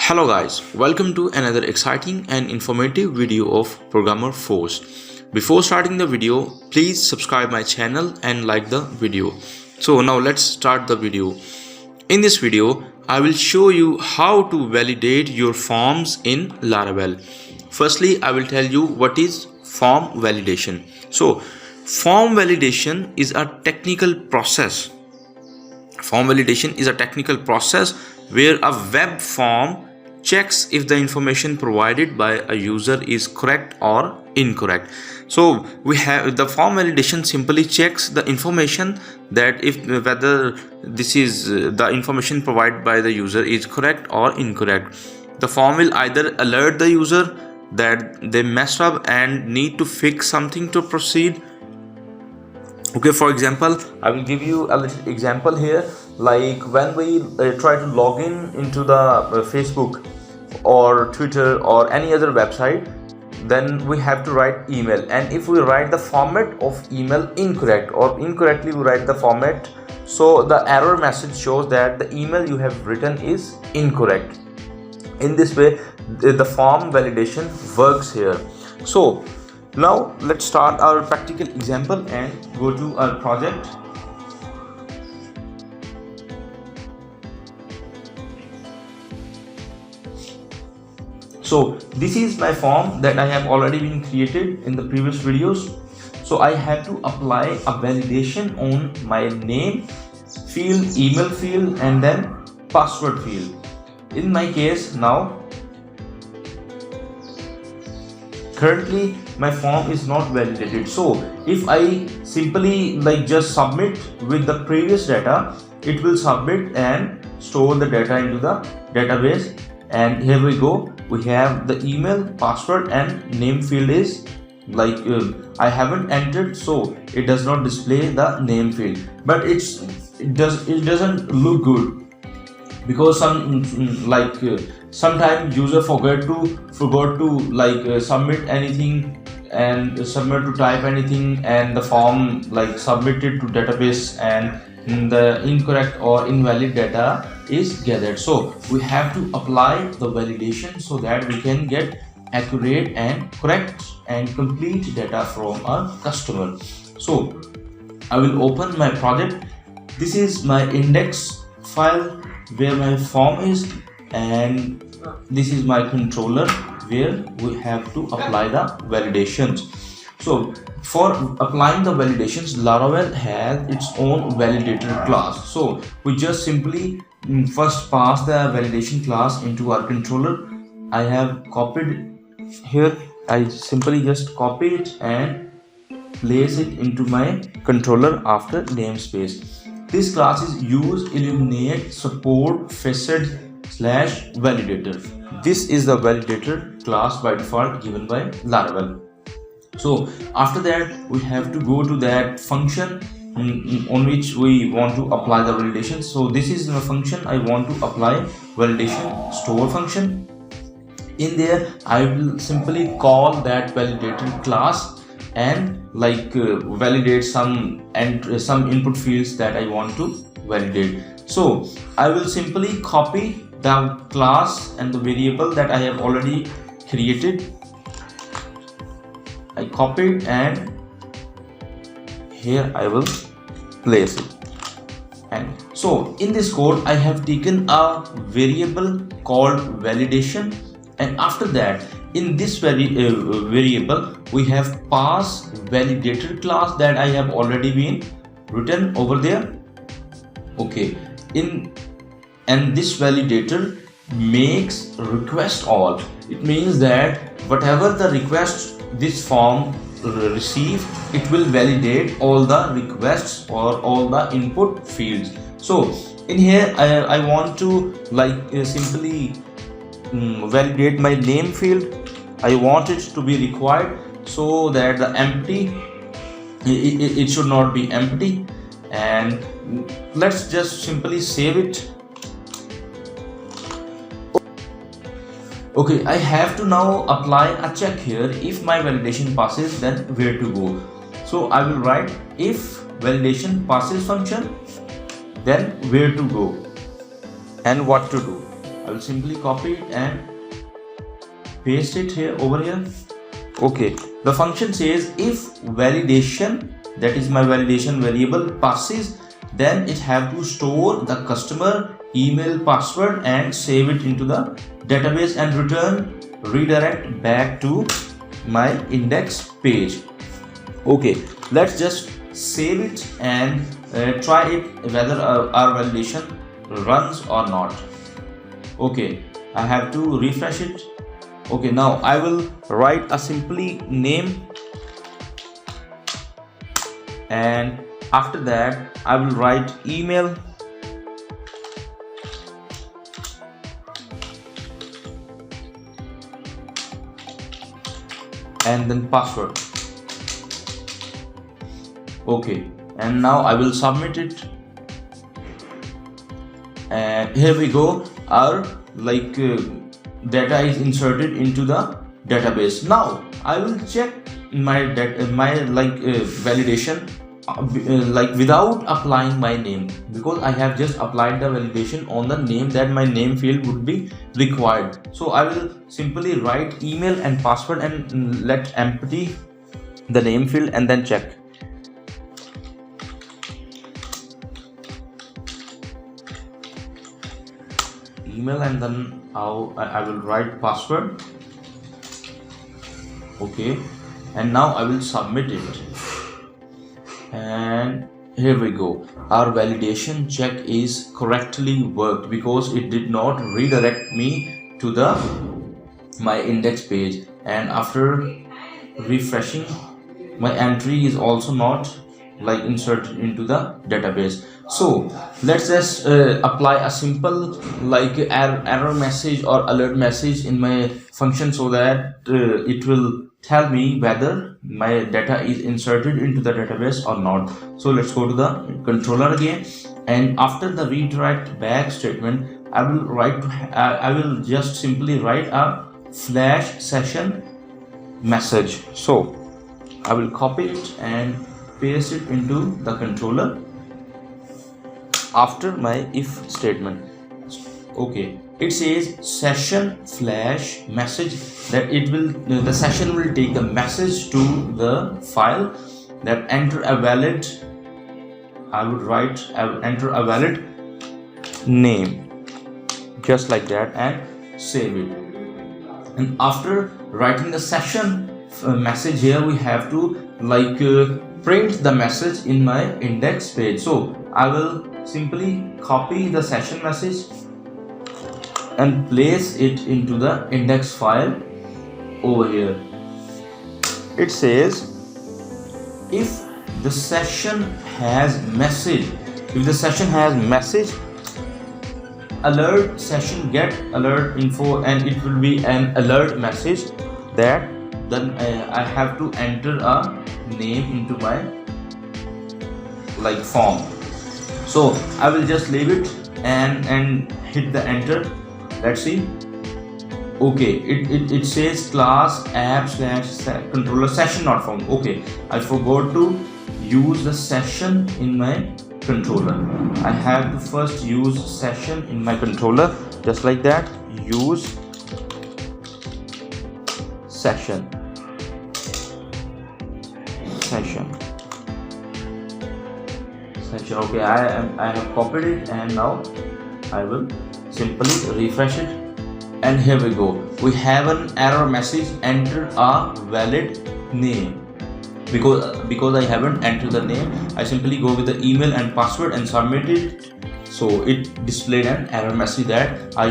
Hello guys, welcome to another exciting and informative video of Programmer Force. Before starting the video, please subscribe my channel and like the video. So now let's start the video. In this video, I will show you how to validate your forms in Laravel. Firstly, I will tell you what is form validation. So form validation is a technical process. Form validation is a technical process where a web form checks if the information provided by a user is correct or incorrect. So we have the form validation simply checks the information that whether this is the information provided by the user is correct or incorrect. The form will either alert the user that they messed up and need to fix something to proceed. Okay, for example, I will give you a little example here. Like when we try to log in into the Facebook or Twitter or any other website, then we have to write email, and if we write the format of email incorrect or incorrectly we write the format, so the error message shows that the email you have written is incorrect. In this way the form validation works here. So now let's start our practical example and go to our project. So this is my form that I have already been created in the previous videos. So I have to apply a validation on my name field, email field, and then password field. In my case now, currently my form is not validated. So if I simply just submit with the previous data, it will submit and store the data into the database. And here we go, we have the email, password, and name field is I haven't entered, so it does not display the name field, but it doesn't look good because sometimes user forgot to submit anything and submit to type anything, and the form submitted to database and the incorrect or invalid data is gathered. So we have to apply the validation so that we can get accurate and correct and complete data from our customer. So I will open my project. This is my index file where my form is, and this is my controller where we have to apply the validations. So for applying the validations, Laravel has its own validator class. So we just simply first pass the validation class into our controller. I have copied here. I simply just copy it and place it into my controller after namespace. This class is use illuminate support facet / validator. This is the validator class by default given by Laravel. So after that we have to go to that function on which we want to apply the validation. So this is the function I want to apply validation, store function. In there I will simply call that validator class and validate some input fields that I want to validate. So I will simply copy the class and the variable that I have already created. I copied and here I will place it. And so in this code I have taken a variable called validation, and after that in this variable we have passed validator class that I have already been written over there. Okay, and this validator makes request all. It means that whatever the request this form receive, it will validate all the requests or all the input fields. So in here I want to simply validate my name field. I want it to be required so that the empty it should not be empty, and let's just simply save it. Okay, I have to now apply a check here. If my validation passes, then where to go? So I will write if validation passes function, then where to go and what to do. I will simply copy it and paste it here over here. Okay, the function says if validation, that is my validation variable, passes, then it have to store the customer email password and save it into the database and redirect back to my index page. Okay, let's just save it and try it whether our validation runs or not. Okay, I have to refresh it. Okay, now I will write a simply name, and after that I will write email, and then password. Okay, and now I will submit it, and here we go, our data is inserted into the database. Now I will check my validation without applying my name, because I have just applied the validation on the name that my name field would be required. So I will simply write email and password and let empty the name field and then check. Email, and then I will write password. Okay, and now I will submit it, and here we go, our validation check is correctly worked because it did not redirect me to my index page, and after refreshing, my entry is also not inserted into the database. So let's just apply a simple error message or alert message in my function so that it will tell me whether my data is inserted into the database or not. So let's go to the controller again, and after the redirect back statement, I will just simply write a flash session message. So I will copy it and paste it into the controller after my if statement. Okay, it says session flash message, that the session will take the message to the file, that enter a valid, I will enter a valid name, just like that, and save it. And after writing the session message here, we have to print the message in my index page. So I will simply copy the session message and place it into the index file over here. It says if the session has message, alert session get alert info, and it will be an alert message that then I have to enter a name into my form. So I will just leave it and hit the enter. Let's see. Okay, it says class app / controller session not found. Okay, I forgot to use the session in my controller. I have to first use session in my controller, just like that. Use session. Okay, I have copied it, and now I will simply refresh it, and here we go. We have an error message, enter a valid name. Because I haven't entered the name, I simply go with the email and password and submit it. So it displayed an error message that I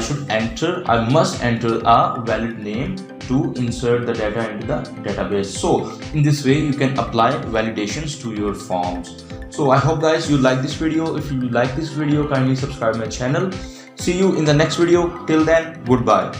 must enter a valid name to insert the data into the database. So in this way you can apply validations to your forms. So I hope guys you like this video. If you like this video, kindly subscribe my channel. See you in the next video. Till then, goodbye.